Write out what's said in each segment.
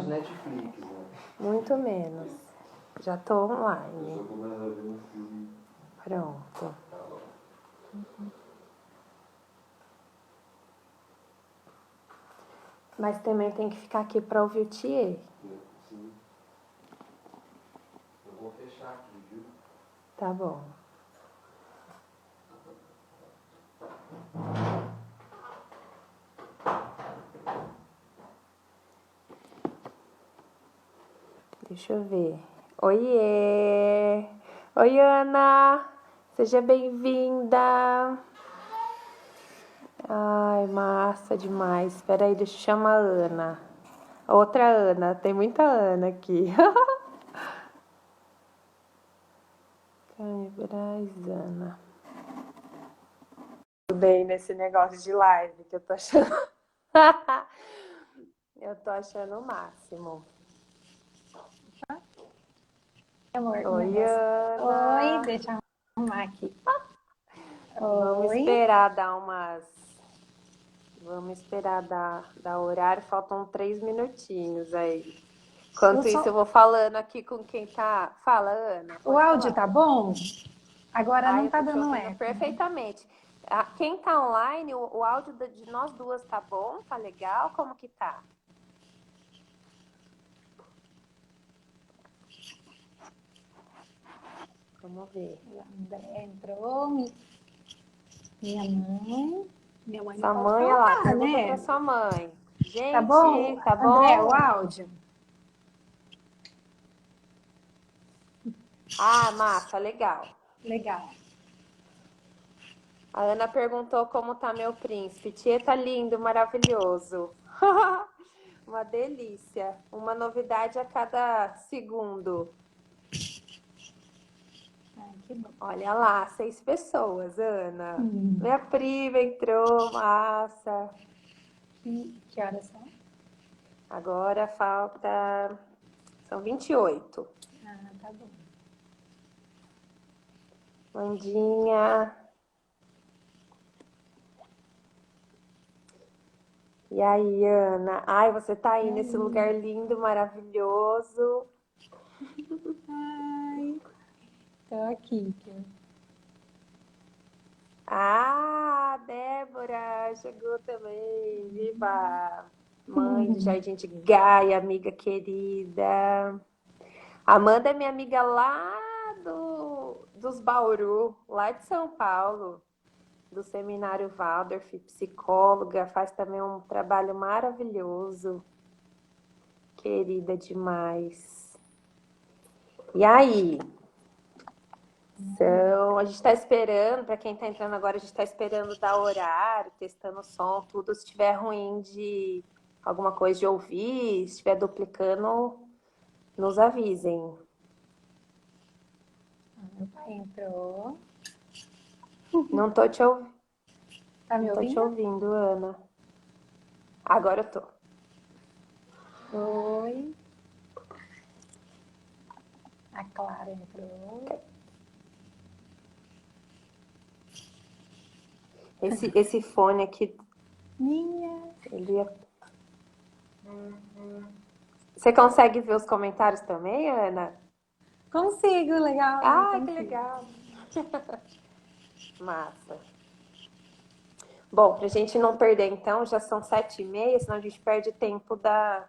de Netflix, né? Muito menos. Já tô Eu online. só começo a ver um filme. Pronto. Tá bom. Mas também tem que ficar aqui pra ouvir o Thier. Sim. Eu vou fechar aqui, viu? Tá bom. Deixa eu ver. Oiê! Oi, Ana! Seja bem-vinda! Ai, massa demais. Espera aí, deixa eu chamar a Ana. Outra Ana. Tem muita Ana aqui. Braz, Ana. Tudo bem nesse negócio de live que eu tô achando. Eu tô achando o máximo. Amor, Oi, Ana. Oi, deixa eu arrumar aqui. Vamos Oi. esperar dar umas. Vamos esperar dar horário. Faltam 3 minutinhos aí. Enquanto isso, eu vou falando aqui com quem tá. Fala, Ana. O áudio falar. tá bom? Agora não Eu tá tô te dando ouvindo eco. perfeitamente. Quem tá online, o áudio de nós duas tá bom? Tá legal? Como que tá? Vamos ver. O André entrou. Minha mãe. Minha mãe Sua não pode mãe, olha lá, falar, pergunta né? pra sua mãe. Gente, Tá bom? tá bom? André, o áudio? Ah, massa, legal. Legal. A Ana perguntou como tá meu príncipe. Tia, tá lindo, maravilhoso. Uma delícia. Uma novidade a cada segundo. Ai, que bom. Olha lá, 6 pessoas, Ana. Minha prima entrou, massa. Que horas são? Agora falta... São 28. Ah, tá bom. Mandinha. E aí, Ana? Ai, você tá aí nesse lugar lindo, maravilhoso. Ai, tô aqui. Ah, Débora chegou também. Viva! Mãe do Jardim de Gaia, amiga querida. Amanda é minha amiga lá dos Bauru, lá de São Paulo, do Seminário Waldorf, psicóloga, faz também um trabalho maravilhoso. Querida demais. E aí? Então, a gente está esperando, para quem está entrando agora, a gente está esperando dar horário, testando o som, tudo. Se estiver ruim de alguma coisa de ouvir, se estiver duplicando, nos avisem. Meu pai entrou. Não tô te ouvindo. Tá me Não tô te ouvindo? ouvindo, Ana. Agora eu tô. Oi. A Clara entrou. Esse fone aqui, Minha. ele é... Você consegue ver os comentários também, Ana? Consigo, legal. Ah, que consigo. legal. Massa. Bom, pra gente não perder então, já são 7h30, senão a gente perde tempo da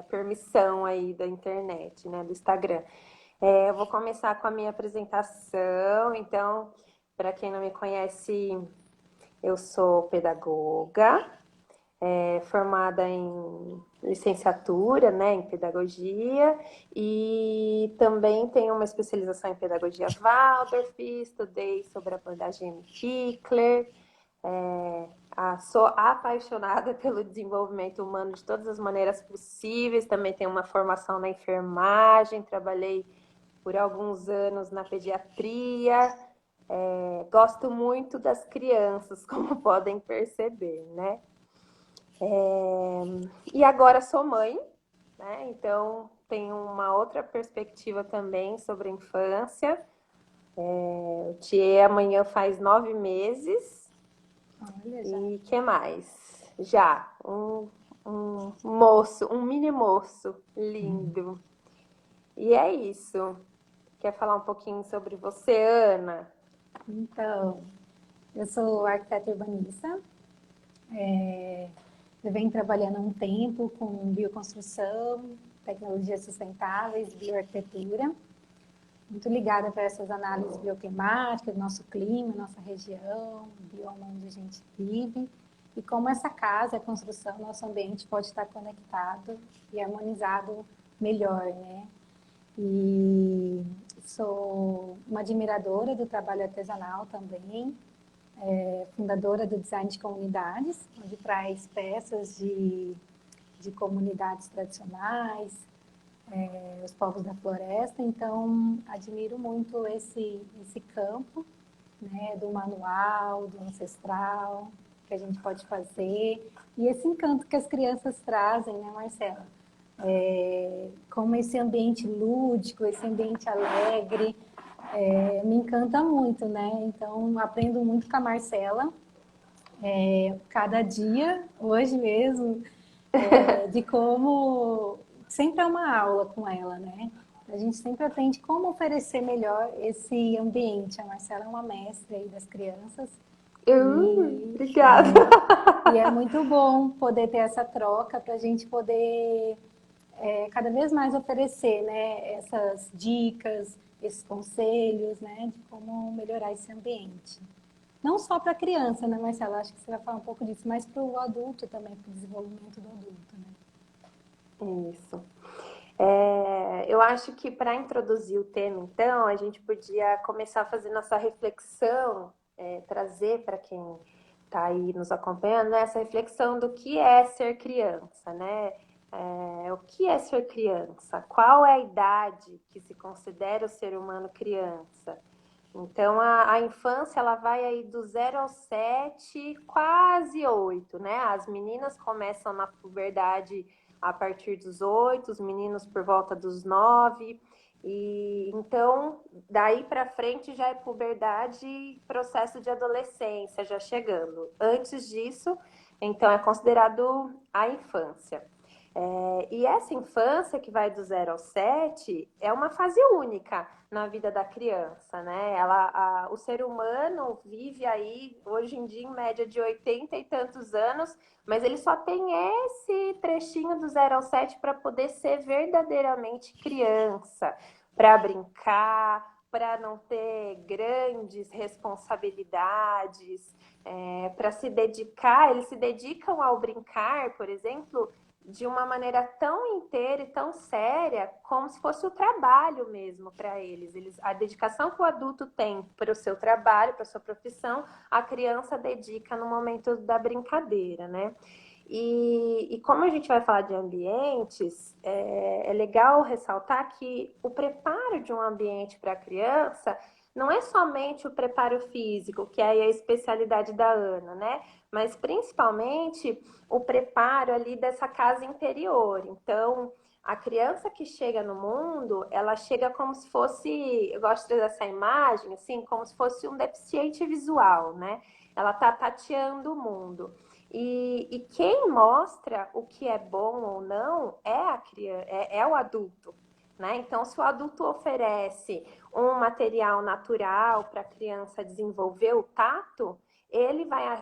permissão aí da internet, né, do Instagram. Eu vou começar com a minha apresentação. Então, para quem não me conhece, eu sou pedagoga, formada em licenciatura, né, em pedagogia, e também tenho uma especialização em pedagogia Waldorf, estudei sobre a abordagem Pickler, sou apaixonada pelo desenvolvimento humano de todas as maneiras possíveis, também tenho uma formação na enfermagem, trabalhei por alguns anos na pediatria, gosto muito das crianças, como podem perceber, né? E agora sou mãe, né? Então tenho uma outra perspectiva também sobre a infância. O Thier amanhã faz 9 meses. Olha, já. E que mais? Já Um moço, um mini moço lindo. E é isso. Quer falar um pouquinho sobre você, Ana? Então, eu sou arquiteta urbanista. Eu venho trabalhando há um tempo com bioconstrução, tecnologias sustentáveis, bioarquitetura, muito ligada para essas análises bioclimáticas, nosso clima, nossa região, o bioma onde a gente vive, e como essa casa, a construção, nosso ambiente pode estar conectado e harmonizado melhor, né? E sou uma admiradora do trabalho artesanal também, fundadora do Design de Comunidades, onde traz peças de comunidades tradicionais, os povos da floresta. Então, admiro muito esse campo, né, do manual, do ancestral, que a gente pode fazer, e esse encanto que as crianças trazem, né, Marcela? Como esse ambiente lúdico, esse ambiente alegre, me encanta muito, né? Então, aprendo muito com a Marcela, cada dia, hoje mesmo, de como sempre é uma aula com ela, né? A gente sempre aprende como oferecer melhor esse ambiente. A Marcela é uma mestre aí das crianças e Obrigada. é muito bom poder ter essa troca para a gente poder cada vez mais oferecer, né, essas dicas, esses conselhos, né, de como melhorar esse ambiente. Não só para a criança, né, Marcela? Acho que você vai falar um pouco disso, mas para o adulto também, para o desenvolvimento do adulto, né? Isso. Eu acho que para introduzir o tema, então, a gente podia começar a fazer nossa reflexão, trazer para quem está aí nos acompanhando, né, essa reflexão do que é ser criança, né? O que é ser criança? Qual é a idade que se considera o ser humano criança? Então, a infância, ela vai aí do 0 aos 7, quase 8, né? As meninas começam na puberdade a partir dos 8, os meninos por volta dos 9. E então, daí para frente já é puberdade e processo de adolescência já chegando. Antes disso, então é considerado a infância. E essa infância que vai do 0 ao 7 é uma fase única na vida da criança, né? O ser humano vive aí, hoje em dia, em média de 80 e tantos anos, mas ele só tem esse trechinho do 0 ao 7 para poder ser verdadeiramente criança, para brincar, para não ter grandes responsabilidades, para se dedicar. Eles se dedicam ao brincar, por exemplo, de uma maneira tão inteira e tão séria, como se fosse o trabalho mesmo para eles. A dedicação que o adulto tem para o seu trabalho, para a sua profissão, a criança dedica no momento da brincadeira, né? E como a gente vai falar de ambientes, é legal ressaltar que o preparo de um ambiente para a criança não é somente o preparo físico, que é a especialidade da Ana, né? Mas principalmente o preparo ali dessa casa interior. Então, a criança que chega no mundo, ela chega como se fosse, eu gosto dessa imagem, assim, como se fosse um deficiente visual, né? Ela tá tateando o mundo. E quem mostra o que é bom ou não é a criança, é o adulto. Né? Então, se o adulto oferece um material natural para a criança desenvolver o tato,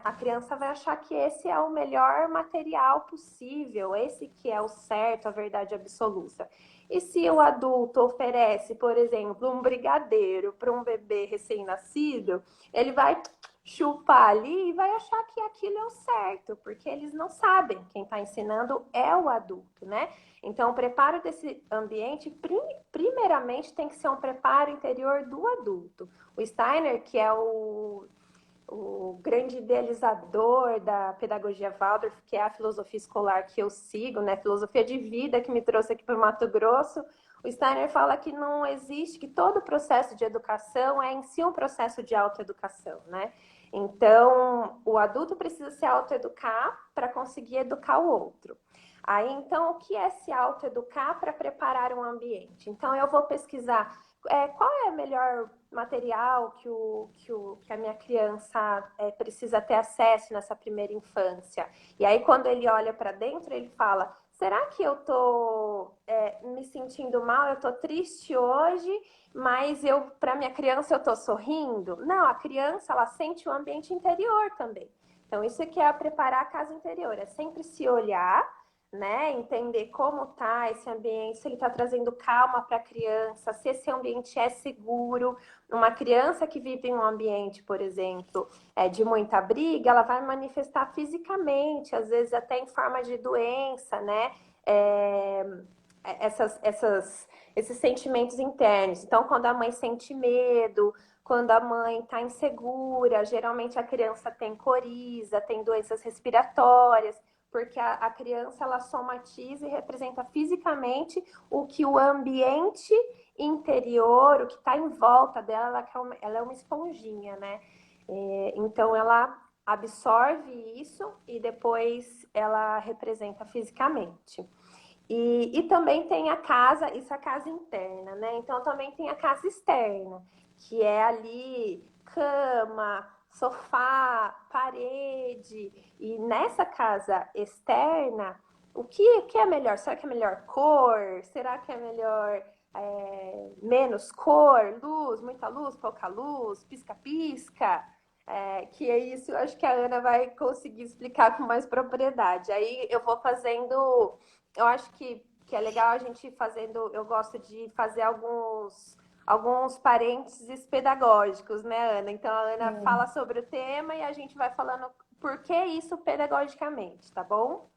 a criança vai achar que esse é o melhor material possível, esse que é o certo, a verdade absoluta. E se o adulto oferece, por exemplo, um brigadeiro para um bebê recém-nascido, ele vai chupar ali e vai achar que aquilo é o certo, porque eles não sabem. Quem está ensinando é o adulto, né? Então, o preparo desse ambiente, primeiramente, tem que ser um preparo interior do adulto. O Steiner, que é o grande idealizador da pedagogia Waldorf, que é a filosofia escolar que eu sigo, né? Filosofia de vida que me trouxe aqui para o Mato Grosso. O Steiner fala que não existe, que todo processo de educação é em si um processo de autoeducação, né? Então, o adulto precisa se autoeducar para conseguir educar o outro. Aí, então, o que é se autoeducar para preparar um ambiente? Então, eu vou pesquisar qual é o melhor material que a minha criança precisa ter acesso nessa primeira infância? E aí, quando ele olha para dentro, ele fala: será que eu tô me sentindo mal? Eu tô triste hoje, mas para minha criança eu tô sorrindo? Não, a criança ela sente o ambiente interior também. Então, isso aqui é preparar a casa interior, é sempre se olhar, né? Entender como tá esse ambiente, se ele está trazendo calma para a criança, se esse ambiente é seguro. Uma criança que vive em um ambiente, por exemplo, de muita briga, ela vai manifestar fisicamente, às vezes até em forma de doença, né? É, esses sentimentos internos. Então, quando a mãe sente medo, quando a mãe está insegura, geralmente a criança tem coriza, tem doenças respiratórias, porque a criança ela somatiza e representa fisicamente o que o ambiente interior, o que está em volta dela, ela é uma esponjinha, né? Então ela absorve isso e depois ela representa fisicamente. E também tem a casa, isso é a casa interna, né? Então também tem a casa externa, que é ali cama, sofá, parede. E nessa casa externa, o que é melhor? Será que é melhor cor? Será que é melhor menos cor? Luz, muita luz, pouca luz, pisca-pisca? Que é isso, eu acho que a Ana vai conseguir explicar com mais propriedade. Aí eu vou fazendo. Eu acho que é legal a gente ir fazendo. Eu gosto de fazer alguns parênteses pedagógicos, né, Ana? Então a Ana fala sobre o tema e a gente vai falando por que isso pedagogicamente, tá bom?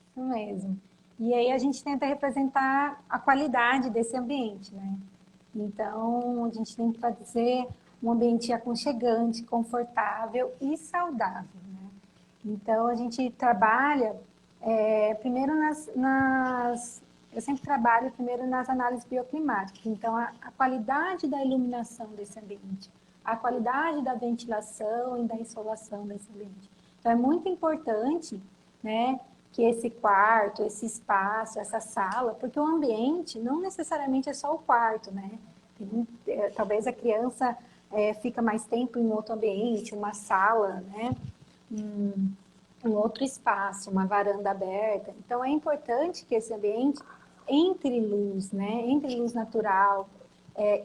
Isso mesmo. E aí a gente tenta representar a qualidade desse ambiente, né? Então, a gente tem que fazer um ambiente aconchegante, confortável e saudável, né? Então, a gente trabalha primeiro eu sempre trabalho primeiro nas análises bioclimáticas. Então, a qualidade da iluminação desse ambiente, a qualidade da ventilação e da insolação desse ambiente. Então, é muito importante, né, que esse quarto, esse espaço, essa sala, porque o ambiente não necessariamente é só o quarto, né? Talvez a criança fica mais tempo em outro ambiente, uma sala, né? Um outro espaço, uma varanda aberta. Então, é importante que esse ambiente entre luz, né? Entre luz natural,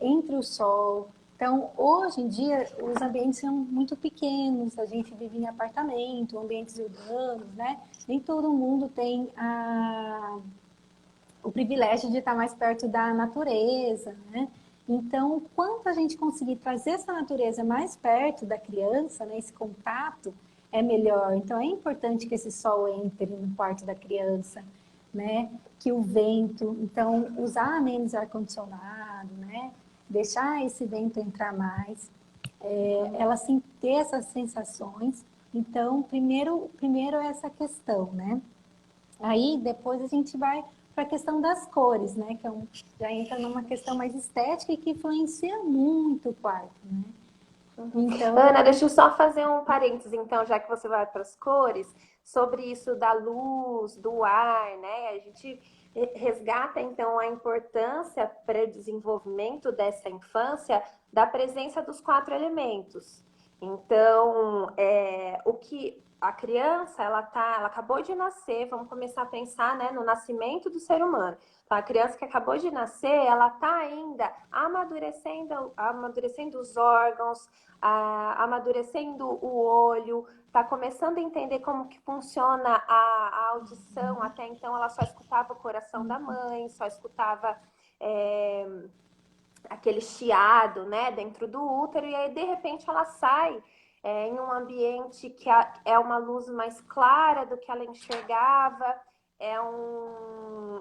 entre o sol. Então, hoje em dia, os ambientes são muito pequenos, a gente vive em apartamento, ambientes urbanos, né? Nem todo mundo tem o privilégio de estar mais perto da natureza, né? Então, quanto a gente conseguir trazer essa natureza mais perto da criança, né, esse contato, é melhor. Então, é importante que esse sol entre no quarto da criança, né? Que o vento, então, usar menos ar-condicionado, né? Deixar esse vento entrar mais, ela sim ter essas sensações. Então, primeiro é essa questão, né? Aí, depois a gente vai para a questão das cores, né? Que já entra numa questão mais estética e que influencia muito o quarto, né? Então, Ana, deixa eu só fazer um parênteses, então, já que você vai para as cores, sobre isso da luz, do ar, né? A gente resgata, então, a importância para o desenvolvimento dessa infância da presença dos 4 elementos. Então, o que a criança, ela acabou de nascer, vamos começar a pensar, né, no nascimento do ser humano. Então, a criança que acabou de nascer, ela está ainda amadurecendo os órgãos, amadurecendo o olho, está começando a entender como que funciona a audição. Até então ela só escutava o coração da mãe, só escutava aquele chiado, né, dentro do útero, e aí de repente ela sai em um ambiente que é uma luz mais clara do que ela enxergava,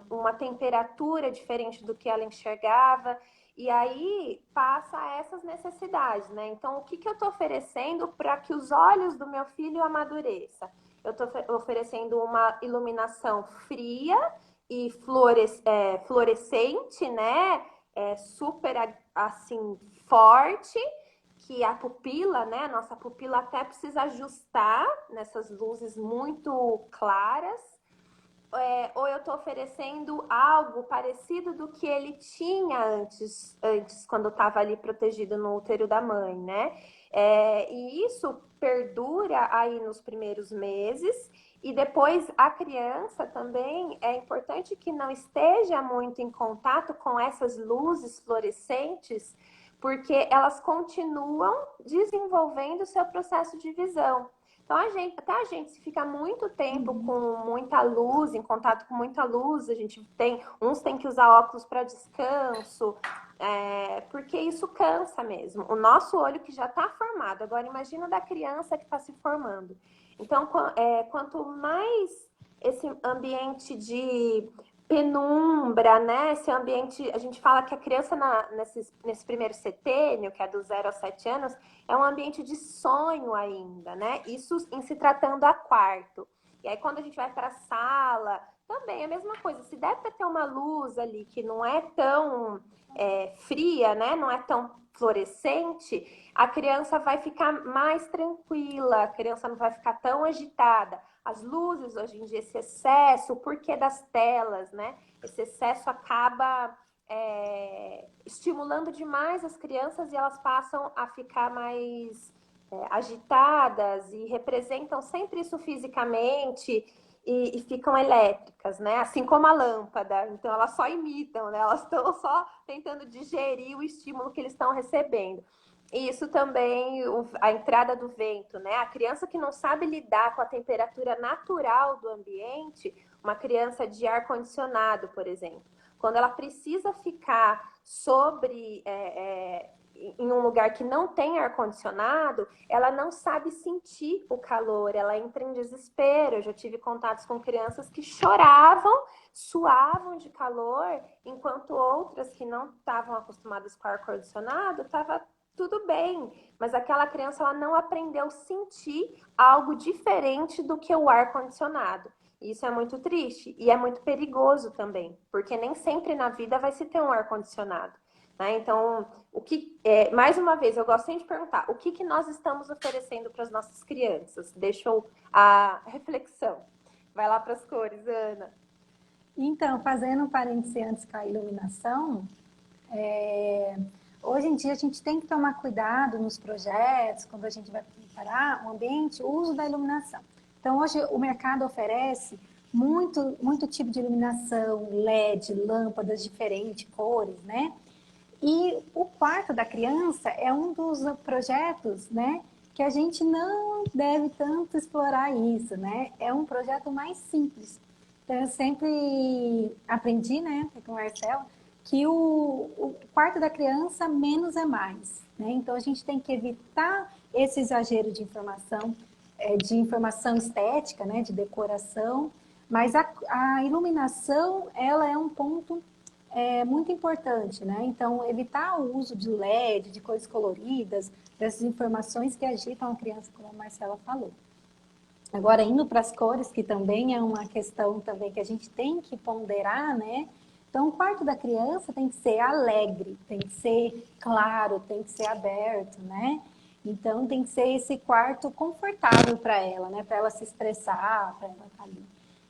uma temperatura diferente do que ela enxergava, e aí passa essas necessidades, né? Então, o que eu estou oferecendo para que os olhos do meu filho amadureça? Eu estou oferecendo uma iluminação fria e fluorescente, né? Super assim forte, que a pupila, né? A nossa pupila até precisa ajustar nessas luzes muito claras. ou eu estou oferecendo algo parecido do que ele tinha antes quando estava ali protegido no útero da mãe, né? E isso perdura aí nos primeiros meses, e depois a criança também é importante que não esteja muito em contato com essas luzes fluorescentes, porque elas continuam desenvolvendo o seu processo de visão. Então, até a gente, se fica muito tempo com muita luz, em contato com muita luz, uns tem que usar óculos para descanso, porque isso cansa mesmo. O nosso olho que já está formado, agora imagina da criança que está se formando. Então, quanto mais esse ambiente de penumbra, né? Esse ambiente, a gente fala que a criança nesse primeiro setênio, que é do 0 aos 7 anos, é um ambiente de sonho ainda, né? Isso em se tratando a quarto. E aí, quando a gente vai para a sala, também é a mesma coisa. Se der para ter uma luz ali que não é tão fria, né? Não é tão fluorescente, a criança vai ficar mais tranquila, a criança não vai ficar tão agitada. As luzes, hoje em dia, esse excesso, o porquê das telas, né? Esse excesso acaba estimulando demais as crianças, e elas passam a ficar mais agitadas e representam sempre isso fisicamente e ficam elétricas, né? Assim como a lâmpada. Então, elas só imitam, né? Elas estão só tentando digerir o estímulo que eles estão recebendo. E isso também, a entrada do vento, né? A criança que não sabe lidar com a temperatura natural do ambiente, uma criança de ar-condicionado, por exemplo, quando ela precisa ficar em um lugar que não tem ar-condicionado, ela não sabe sentir o calor, ela entra em desespero. Eu já tive contatos com crianças que choravam, suavam de calor, enquanto outras que não estavam acostumadas com ar-condicionado, estavam tudo bem, mas aquela criança ela não aprendeu a sentir algo diferente do que o ar-condicionado. Isso é muito triste e é muito perigoso também, porque nem sempre na vida vai se ter um ar-condicionado, né? Então, mais uma vez, eu gosto sempre de perguntar, o que nós estamos oferecendo para as nossas crianças? Deixa a reflexão. Vai lá para as cores, Ana. Então, fazendo um parêntese antes com a iluminação, hoje em dia a gente tem que tomar cuidado nos projetos, quando a gente vai preparar o ambiente, o uso da iluminação. Então, hoje o mercado oferece muito tipo de iluminação, LED, lâmpadas diferentes, cores, né? E o quarto da criança é um dos projetos, né, que a gente não deve tanto explorar isso, né? É um projeto mais simples. Então, eu sempre aprendi, né, com o Marcelo, que o quarto da criança menos é mais, né? Então, a gente tem que evitar esse exagero de informação estética, né, de decoração, mas a iluminação, ela é um ponto muito importante, né? Então, evitar o uso de LED, de cores coloridas, dessas informações que agitam a criança, como a Marcela falou. Agora, indo para as cores, que também é uma questão também que a gente tem que ponderar, né? Então, o quarto da criança tem que ser alegre, tem que ser claro, tem que ser aberto, né? Então, tem que ser esse quarto confortável para ela, né? Para ela se expressar, para ela estar ali.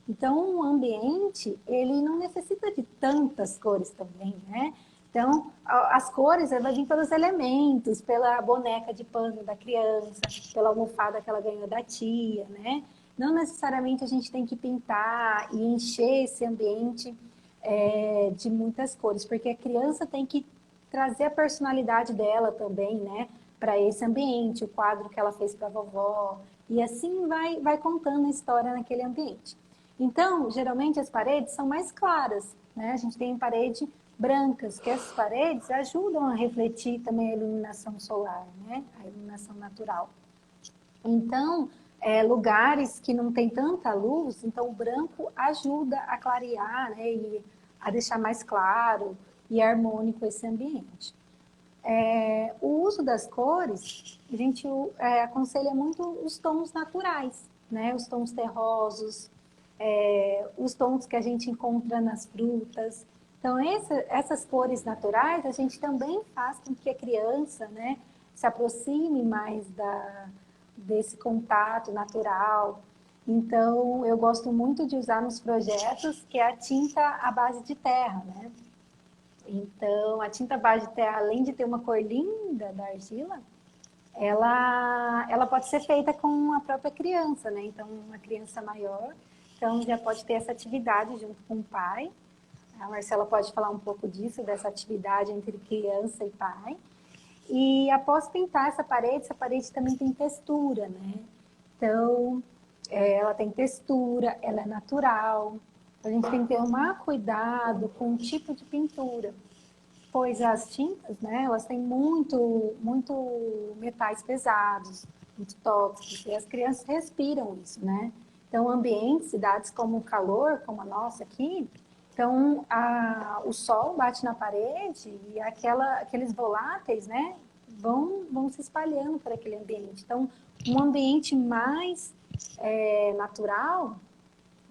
Então, o ambiente, ele não necessita de tantas cores também, né? Então, as cores, vai vir pelos elementos, pela boneca de pano da criança, pela almofada que ela ganhou da tia, né? Não necessariamente a gente tem que pintar e encher esse ambiente de muitas cores, porque a criança tem que trazer a personalidade dela também, né? Para esse ambiente, o quadro que ela fez para a vovó, e assim vai contando a história naquele ambiente. Então, geralmente as paredes são mais claras, né? A gente tem parede brancas, que essas paredes ajudam a refletir também a iluminação solar, né? A iluminação natural. Então, lugares que não tem tanta luz, então o branco ajuda a clarear, né? E a deixar mais claro e harmônico esse ambiente. O uso das cores, a gente aconselha muito os tons naturais, né? Os tons terrosos, os tons que a gente encontra nas frutas. Então, essas cores naturais, a gente também faz com que a criança, né, se aproxime mais desse contato natural. Então, eu gosto muito de usar nos projetos, que é a tinta à base de terra, né? Então, a tinta à base de terra, além de ter uma cor linda da argila, ela pode ser feita com a própria criança, né? Então, uma criança maior, então já pode ter essa atividade junto com o pai. A Marcela pode falar um pouco disso, dessa atividade entre criança e pai. E após pintar essa parede também tem textura, né? Então, ela tem textura, ela é natural. A gente tem que tomar cuidado com o tipo de pintura, pois as tintas, né, elas têm muito metais pesados, muito tóxicos, e as crianças respiram isso, né? Então, ambientes, cidades como o calor, como a nossa aqui, então o sol bate na parede e aqueles voláteis, né, vão se espalhando por aquele ambiente. Então, um ambiente mais natural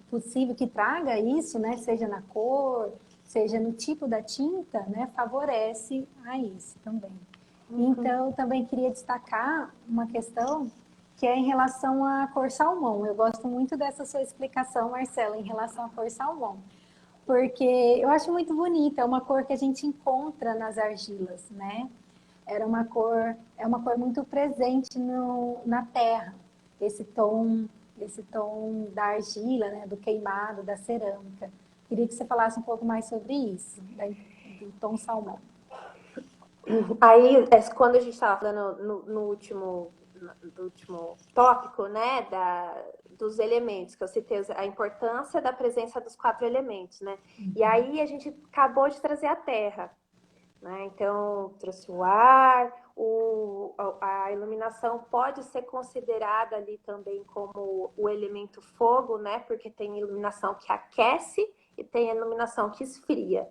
possível que traga isso, né, seja na cor, seja no tipo da tinta, né, favorece a isso também. Então, também queria destacar uma questão que é em relação à cor salmão. Eu gosto muito dessa sua explicação, Marcela, em relação à cor salmão, porque eu acho muito bonita, é uma cor que a gente encontra nas argilas, né? É uma cor muito presente na terra, esse tom da argila, né, do queimado, da cerâmica. Queria que você falasse um pouco mais sobre isso, do tom salmão. Aí, quando a gente estava falando no último tópico, né, dos elementos, que eu citei a importância da presença dos 4 elementos, né? E aí a gente acabou de trazer a terra, né? Então, trouxe o ar, a iluminação pode ser considerada ali também como o elemento fogo, né? Porque tem iluminação que aquece e tem iluminação que esfria.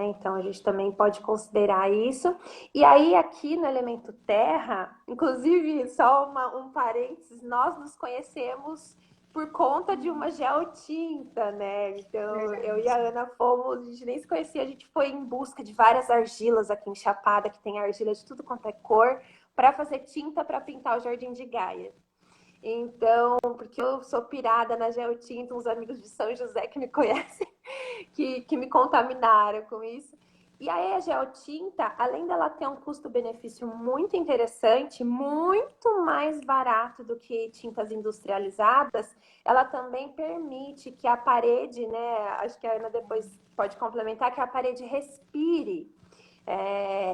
Então, a gente também pode considerar isso. E aí, aqui no elemento terra, inclusive, só um parênteses, nós nos conhecemos por conta de uma geotinta, né? Então, verdade. Eu e a Ana fomos, a gente nem se conhecia, a gente foi em busca de várias argilas aqui em Chapada, que tem argila de tudo quanto é cor, para fazer tinta para pintar o Jardim de Gaia. Então, porque eu sou pirada na geotinta, uns amigos de São José que me conhecem, que me contaminaram com isso. E aí a geotinta, além dela ter um custo-benefício muito interessante, muito mais barato do que tintas industrializadas, ela também permite que a parede, né, acho que a Ana depois pode complementar, que a parede respire.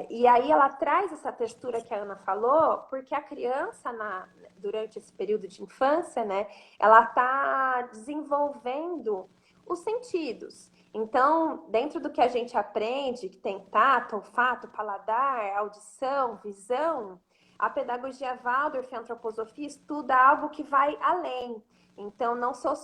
E aí ela traz essa textura que a Ana falou, porque a criança, durante esse período de infância, né, ela está desenvolvendo os sentidos. Então, dentro do que a gente aprende, que tem tato, olfato, paladar, audição, visão, a pedagogia Waldorf e a antroposofia estuda algo que vai além. Então, não são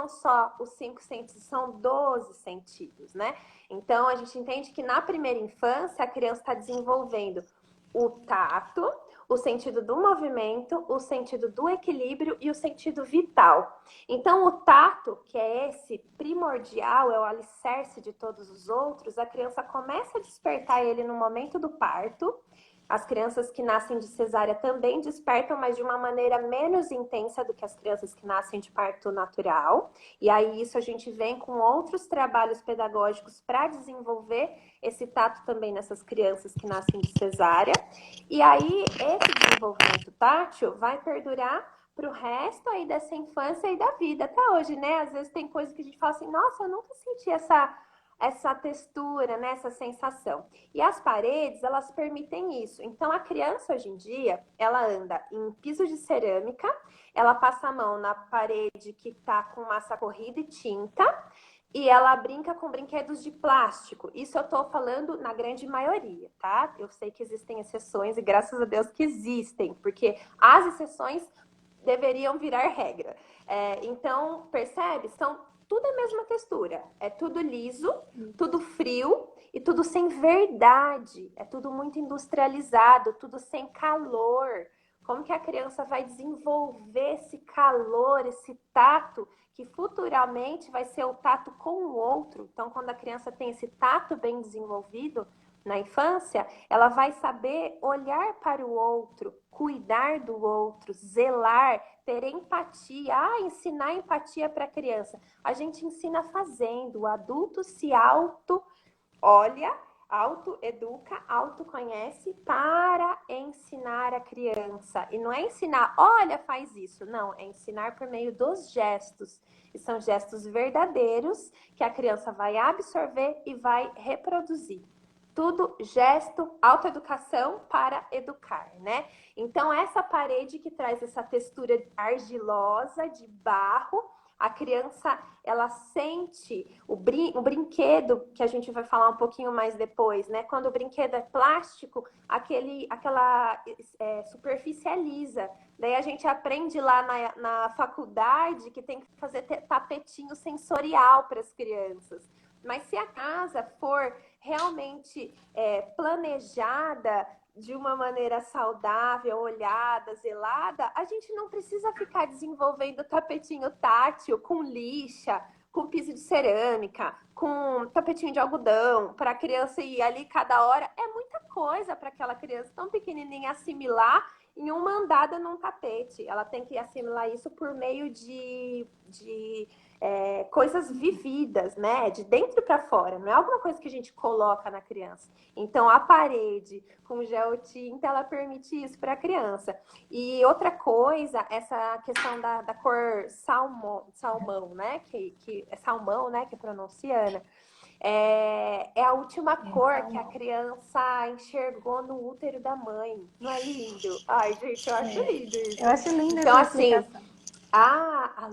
só os 5 sentidos, são 12 sentidos, né? Então, a gente entende que na primeira infância, a criança está desenvolvendo o tato, o sentido do movimento, o sentido do equilíbrio e o sentido vital. Então, o tato, que é esse primordial, é o alicerce de todos os outros, a criança começa a despertar ele no momento do parto. As crianças que nascem de cesárea também despertam, mas de uma maneira menos intensa do que as crianças que nascem de parto natural. E aí isso a gente vem com outros trabalhos pedagógicos para desenvolver esse tato também nessas crianças que nascem de cesárea. E aí esse desenvolvimento tátil vai perdurar para o resto aí dessa infância e da vida até hoje, né? Às vezes tem coisa que a gente fala assim, nossa, eu nunca senti essa textura, né, essa sensação. E as paredes, elas permitem isso. Então, a criança, hoje em dia, ela anda em piso de cerâmica, ela passa a mão na parede que está com massa corrida e tinta, e ela brinca com brinquedos de plástico. Isso eu estou falando na grande maioria, tá? Eu sei que existem exceções, e graças a Deus que existem, porque as exceções deveriam virar regra. Então, percebe? Tudo é a mesma textura. É tudo liso, tudo frio e tudo sem verdade. É tudo muito industrializado, tudo sem calor. Como que a criança vai desenvolver esse calor, esse tato, que futuramente vai ser o tato com o outro? Então, quando a criança tem esse tato bem desenvolvido na infância, ela vai saber olhar para o outro, cuidar do outro, zelar, ter empatia, ensinar empatia para a criança. A gente ensina fazendo, o adulto se olha, autoeduca, autoconhece para ensinar a criança. E não é ensinar, olha, faz isso. Não, é ensinar por meio dos gestos. E são gestos verdadeiros que a criança vai absorver e vai reproduzir. Tudo gesto, autoeducação para educar, né? Então, essa parede que traz essa textura argilosa, de barro, a criança, ela sente o brinquedo, que a gente vai falar um pouquinho mais depois, né? Quando o brinquedo é plástico, aquela superficializa. Daí a gente aprende lá na faculdade que tem que fazer tapetinho sensorial para as crianças. Mas se a casa for realmente planejada de uma maneira saudável, olhada, zelada, a gente não precisa ficar desenvolvendo tapetinho tátil com lixa, com piso de cerâmica, com tapetinho de algodão, para a criança ir ali cada hora. É muita coisa para aquela criança tão pequenininha assimilar em uma andada num tapete. Ela tem que assimilar isso por meio de coisas vividas, né? De dentro para fora. Não é alguma coisa que a gente coloca na criança. Então, a parede com gel tinta, ela permite isso para a criança. E outra coisa, essa questão da cor salmão, né? Que é salmão, né? Que é pronunciana. É a última cor que a criança enxergou no útero da mãe. Não é lindo? Ai, gente, eu acho lindo isso. Eu acho linda então, essa assim, explicação. a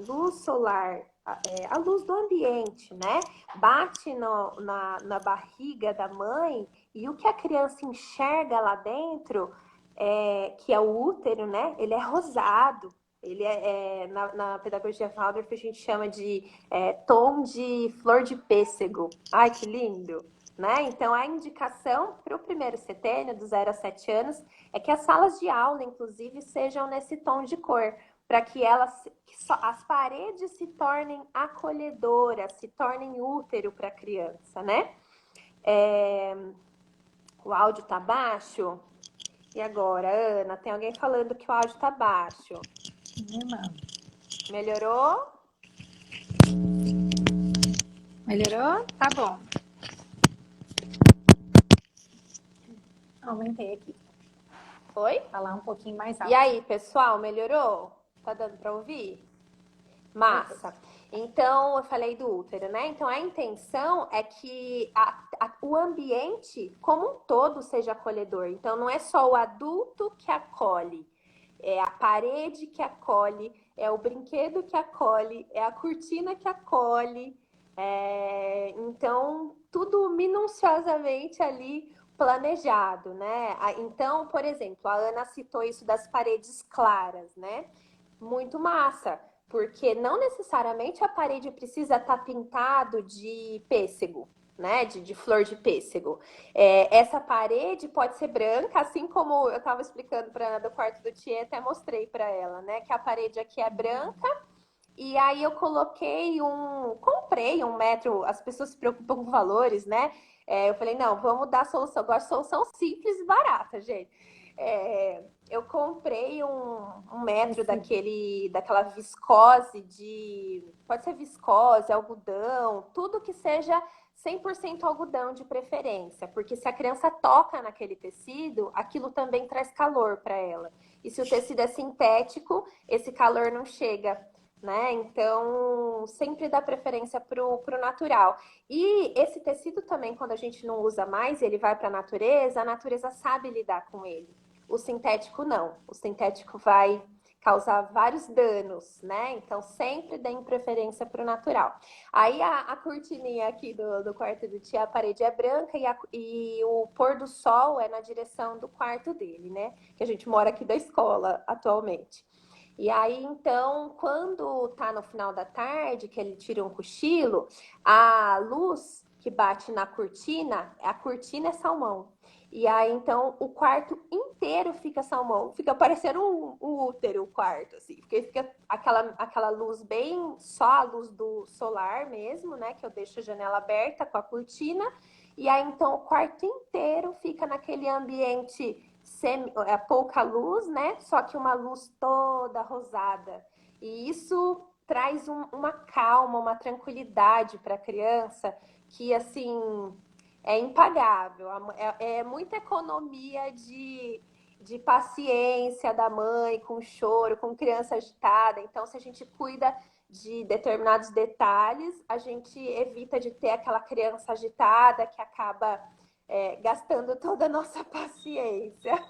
luz solar, a luz do ambiente, né? Bate na barriga da mãe e o que a criança enxerga lá dentro, que é o útero, né? Ele é rosado. Ele na pedagogia Waldorf a gente chama de tom de flor de pêssego. Ai, que lindo! Né? Então, a indicação para o primeiro setênio, do 0 a 7 anos, é que as salas de aula, inclusive, sejam nesse tom de cor, para que as paredes se tornem acolhedoras, se tornem útero para a criança, né? O áudio tá baixo? E agora, Ana, tem alguém falando que o áudio tá baixo. Melhorou? Melhorou? Tá bom. Aumentei aqui. Oi? Falar um pouquinho mais alto. E aí, pessoal, melhorou? Tá dando para ouvir? Massa. Então, eu falei do útero, né? Então, a intenção é que o ambiente como um todo seja acolhedor. Então, não é só o adulto que acolhe, é a parede que acolhe, é o brinquedo que acolhe, é a cortina que acolhe. Então, tudo minuciosamente ali planejado, né? Então, por exemplo, a Ana citou isso das paredes claras, né? Muito massa, porque não necessariamente a parede precisa estar pintado de pêssego, né? De flor de pêssego. Essa parede pode ser branca, assim como eu estava explicando para a Ana do quarto do Tietê, até mostrei para ela, né? Que a parede aqui é branca. E aí eu comprei 1 metro, as pessoas se preocupam com valores, né? Eu falei, não, vamos dar solução. Eu gosto de solução simples e barata, gente. Eu comprei 1 metro daquela viscose pode ser viscose, algodão, tudo que seja 100% algodão de preferência, porque se a criança toca naquele tecido, aquilo também traz calor para ela. E se o tecido é sintético, esse calor não chega, né? Então, sempre dá preferência pro natural. E esse tecido também, quando a gente não usa mais, ele vai para a natureza sabe lidar com ele. O sintético não. O sintético vai causar vários danos, né? Então, sempre deem preferência para o natural. Aí, a cortininha aqui do quarto do Tia, a parede é branca e o pôr do sol é na direção do quarto dele, né? Que a gente mora aqui da escola atualmente. E aí, então, quando tá no final da tarde, que ele tira um cochilo, a luz que bate na cortina, a cortina é salmão. E aí, então, o quarto inteiro fica salmão. Fica parecendo um útero o quarto, assim. Porque fica aquela luz bem... Só a luz do solar mesmo, né? Que eu deixo a janela aberta com a cortina. E aí, então, o quarto inteiro fica naquele ambiente pouca luz, né? Só que uma luz toda rosada. E isso traz uma calma, uma tranquilidade para a criança que, assim, é impagável. É muita economia de paciência da mãe com choro, com criança agitada. Então, se a gente cuida de determinados detalhes, a gente evita de ter aquela criança agitada que acaba gastando toda a nossa paciência.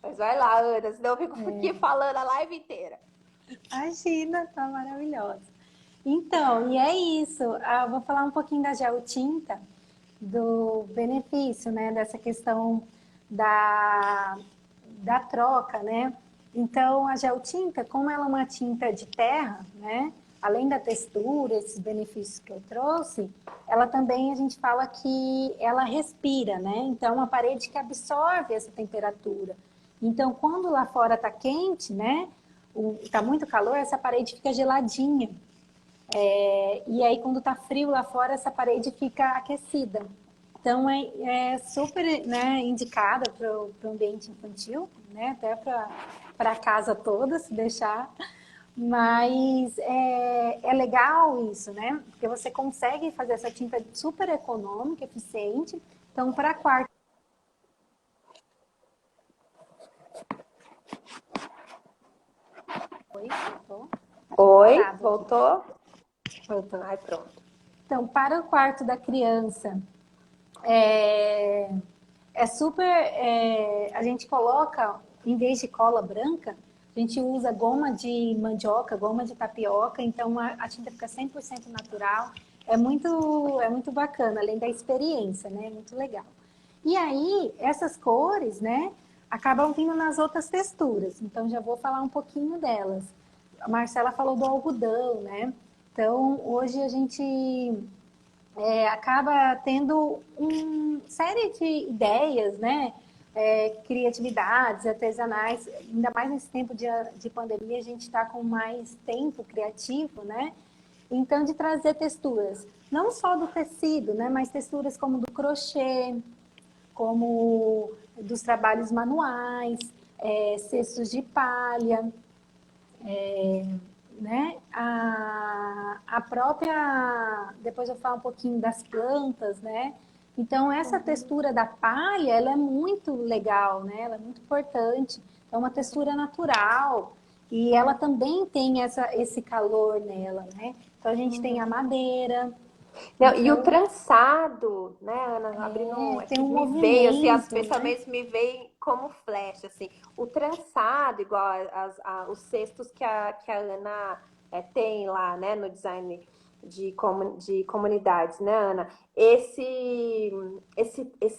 Mas vai lá, Ana, senão eu fico aqui falando a live inteira. Imagina, tá maravilhosa. Então, e é isso. Eu vou falar um pouquinho da geotinta, do benefício, né, dessa questão da troca, né? Então, a geotinta, como ela é uma tinta de terra, né? Além da textura, esses benefícios que eu trouxe, ela também, a gente fala que ela respira, né? Então, é uma parede que absorve essa temperatura. Então, quando lá fora tá quente, né? Tá muito calor, essa parede fica geladinha. E aí, quando tá frio lá fora, essa parede fica aquecida. Então, é super, né, indicada para o ambiente infantil, né, até para a casa toda, se deixar. Mas é legal isso, né? Porque você consegue fazer essa tinta super econômica, eficiente. Então, para quarto. Oi, voltou? Oi, voltou? Voltou. Ai, pronto. Então, para o quarto da criança, é super. A gente coloca, em vez de cola branca, a gente usa goma de mandioca, goma de tapioca, então a tinta fica 100% natural. É muito bacana, além da experiência, né? É muito legal. E aí, essas cores, né, acabam vindo nas outras texturas. Então, já vou falar um pouquinho delas. A Marcela falou do algodão, né? Então, hoje a gente acaba tendo uma série de ideias, né? Criatividades, artesanais, ainda mais nesse tempo de pandemia, a gente está com mais tempo criativo, né? Então, de trazer texturas, não só do tecido, né? Mas texturas como do crochê, como dos trabalhos manuais, cestos de palha, né? A própria, depois eu falo um pouquinho das plantas, né? Então essa textura da palha, ela é muito legal, né? Ela é muito importante. É uma textura natural e ela também tem esse calor nela, né? Então a gente tem a madeira. Não, e o Então, trançado, né, Ana, abrindo, tem um me veio, assim, os movimento, né? pensamentos me veem como flecha, assim, o trançado, igual os cestos que a Ana tem lá, né, no design de comunidades, né, Ana? Esse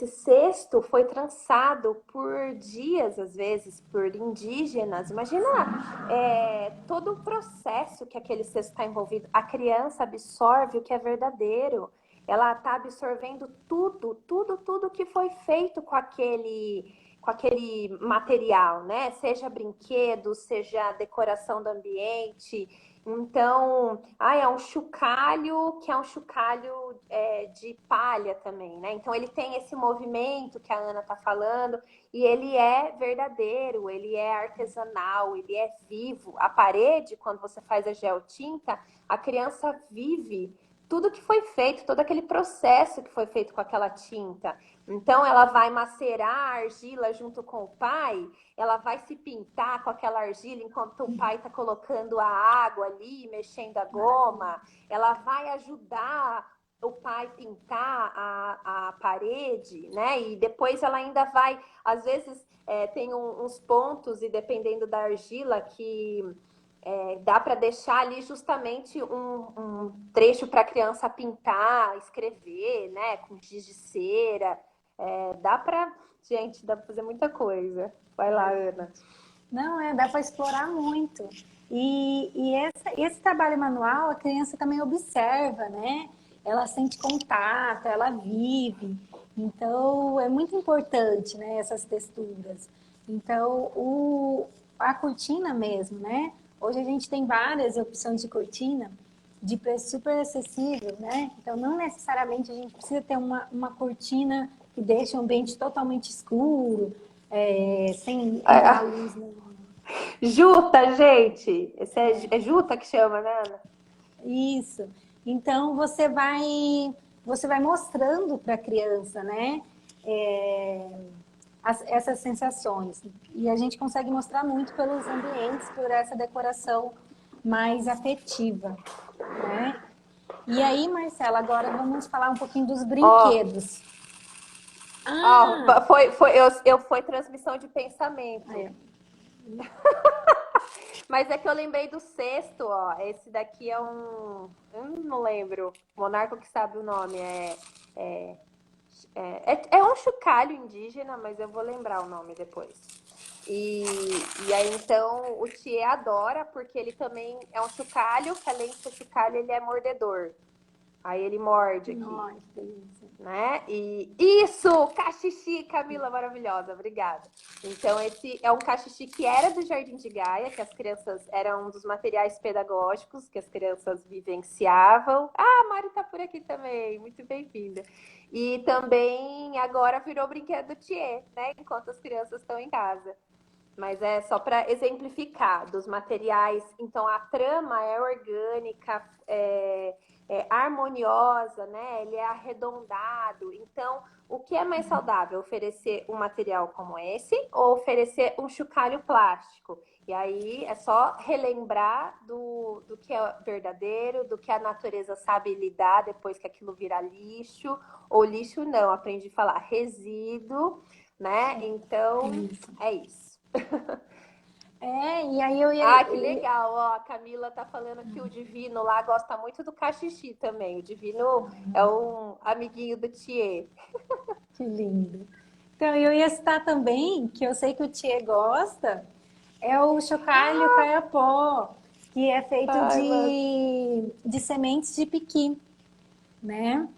cesto foi trançado por dias, às vezes, por indígenas. Imagina todo o processo que aquele cesto está envolvido. A criança absorve o que é verdadeiro. Ela está absorvendo tudo que foi feito com aquele material, né? Seja brinquedo, seja decoração do ambiente. Então, é um chocalho que é um chocalho de palha também, né? Então, ele tem esse movimento que a Ana está falando e ele é verdadeiro, ele é artesanal, ele é vivo. A parede, quando você faz a geotinta, a criança vive tudo que foi feito, todo aquele processo que foi feito com aquela tinta. Então, ela vai macerar a argila junto com o pai, ela vai se pintar com aquela argila enquanto o pai está colocando a água ali, mexendo a goma. Ela vai ajudar o pai pintar a parede, né? E depois ela ainda vai, às vezes, tem uns pontos, e dependendo da argila, que dá para deixar ali justamente um trecho para a criança pintar, escrever, né? Com giz de cera. Dá para fazer muita coisa. Vai lá, Ana. Não, dá para explorar muito. E esse trabalho manual, a criança também observa, né? Ela sente contato, ela vive. Então, é muito importante, né? Essas texturas. Então, a cortina mesmo, né? Hoje a gente tem várias opções de cortina de preço super acessível, né? Então, não necessariamente a gente precisa ter uma cortina que deixe o ambiente totalmente escuro. sem entrar a luz. Juta, gente! Esse é Juta que chama, né, Ana? Isso. Então você vai mostrando para a criança, né? Essas sensações. E a gente consegue mostrar muito pelos ambientes, por essa decoração mais afetiva, né? E aí, Marcela, agora vamos falar um pouquinho dos brinquedos. Foi transmissão de pensamento. Mas é que eu lembrei do sexto, ó. Esse daqui é um. Eu não lembro. Monarca que sabe o nome. É um chocalho indígena, mas eu vou lembrar o nome depois. E aí, então, o Thier adora, porque ele também é um chocalho, que além de ser chocalho, ele é mordedor. Aí ele morde aqui. Nossa, que delícia. Né? E isso, cachixi, Camila, maravilhosa, obrigada. Então esse é um cachixi que era do Jardim de Gaia, que as crianças eram um dos materiais pedagógicos que as crianças vivenciavam. Ah, a Mari tá por aqui também, muito bem-vinda. E também agora virou brinquedo do Thier, né? Enquanto as crianças estão em casa. Mas é só para exemplificar dos materiais. Então a trama é orgânica, é harmoniosa, né? Ele é arredondado. Então, o que é mais saudável? Oferecer um material como esse ou oferecer um chocalho plástico? E aí é só relembrar do que é verdadeiro, do que a natureza sabe lidar depois que aquilo vira lixo, ou lixo não, aprendi a falar resíduo, né? Então, é isso. E aí eu ia... Ah, que legal, ó, a Camila tá falando que o Divino lá gosta muito do cachixi também. O Divino é um amiguinho do Thier. Que lindo. Então, eu ia citar também, que eu sei que o Thier gosta, é o chocalho caiapó, que é feito de sementes de piqui, né?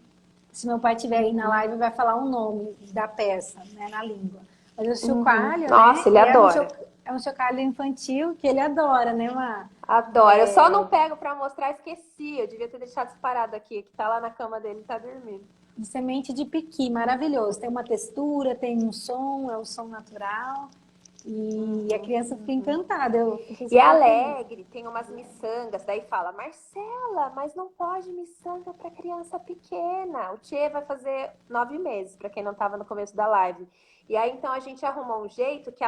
Se meu pai estiver aí na live, vai falar o nome da peça, né, na língua. Mas o chocalho, Nossa, né, ele adora. é um chocalho infantil que ele adora, né, Má? Adoro. Eu só não pego pra mostrar, esqueci. Eu devia ter deixado separado aqui, que tá lá na cama dele, tá dormindo. De semente de piqui, maravilhoso. Tem uma textura, tem um som, é um som natural. E a criança fica encantada. E é alegre, tem umas miçangas. Daí fala, Marcela, mas não pode miçanga para criança pequena. O Thier vai fazer 9 meses, para quem não estava no começo da live. E aí, então, a gente arrumou um jeito que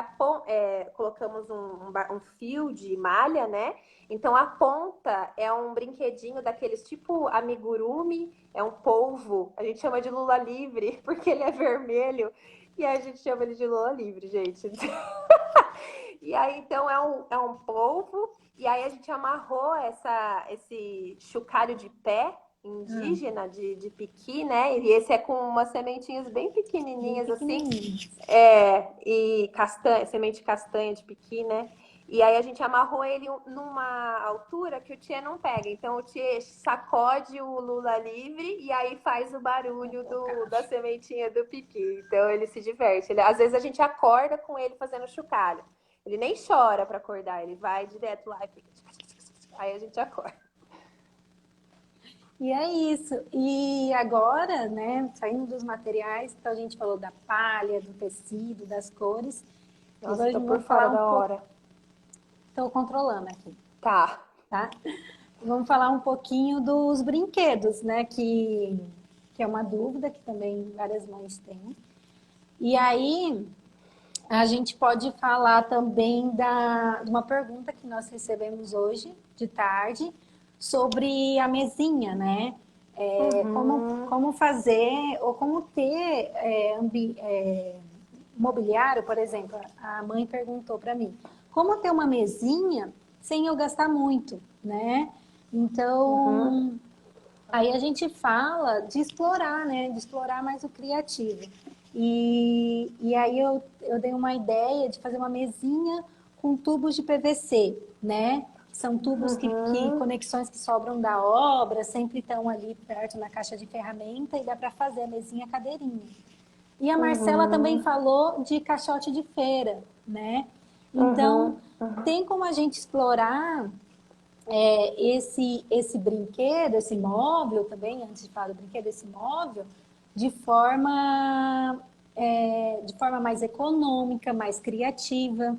colocamos um fio de malha, né? Então, a ponta é um brinquedinho daqueles tipo amigurumi, é um polvo. A gente chama de Lula livre, porque ele é vermelho. E aí a gente chama ele de Lula livre, gente. E aí, então, é um polvo. E aí a gente amarrou esse chocalho de pé indígena de piqui, né? E esse é com umas sementinhas bem pequenininhas, assim. E semente castanha de piqui, né? E aí a gente amarrou ele numa altura que o Thier não pega. Então o Thier sacode o Lula livre e aí faz o barulho da sementinha do piqui. Então ele se diverte. Às vezes a gente acorda com ele fazendo chocalho. Ele nem chora para acordar, ele vai direto lá e fica... Aí a gente acorda. E é isso. E agora, né, saindo dos materiais, então a gente falou da palha, do tecido, das cores. Nossa, tô por fora da hora. Estou controlando aqui. Tá. Vamos falar um pouquinho dos brinquedos, né, que é uma dúvida que também várias mães têm. E aí, a gente pode falar também de uma pergunta que nós recebemos hoje, de tarde, sobre a mesinha, né? Como fazer ou como ter mobiliário, por exemplo. A mãe perguntou para mim, como ter uma mesinha sem eu gastar muito, né? Então, aí a gente fala de explorar, né? De explorar mais o criativo. E aí eu dei uma ideia de fazer uma mesinha com tubos de PVC, né? São tubos que conexões que sobram da obra, sempre estão ali perto na caixa de ferramenta e dá para fazer a mesinha cadeirinha. E a Marcela também falou de caixote de feira, né? Então, tem como a gente explorar esse brinquedo, esse móvel também, antes de falar do brinquedo, esse móvel, de forma de forma mais econômica, mais criativa,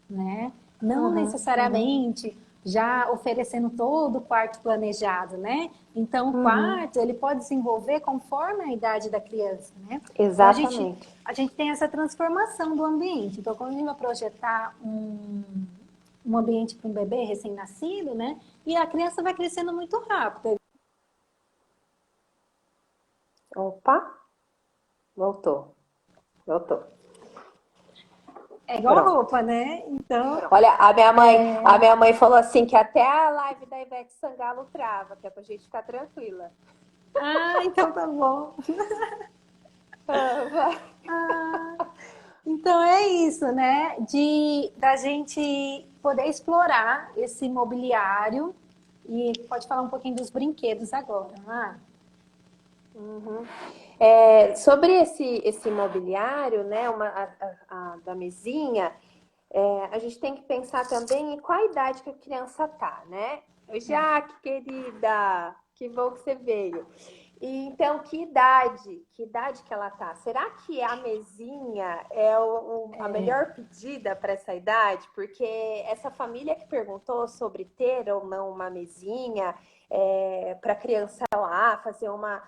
né? Não necessariamente já oferecendo todo o quarto planejado, né? Então, o quarto, ele pode desenvolver conforme a idade da criança, né? Então, Exatamente. a gente tem essa transformação do ambiente. Então, quando a gente vai projetar um ambiente para um bebê recém-nascido, né? E a criança vai crescendo muito rápido. Opa, voltou. É igual Pronto. roupa, né? Então, Olha, a minha mãe falou assim que até a live da Ivete Sangalo trava, que é pra gente ficar tranquila. então tá bom. Vai. Então é isso, né? Da gente poder explorar esse mobiliário e pode falar um pouquinho dos brinquedos agora, né? Sobre esse mobiliário, né, da mesinha, a gente tem que pensar também em qual idade que a criança tá, né? Jaque, querida, que bom que você veio. E, então, que idade que ela tá? Será que a mesinha é a melhor pedida para essa idade? Porque essa família que perguntou sobre ter ou não uma mesinha para a criança lá fazer uma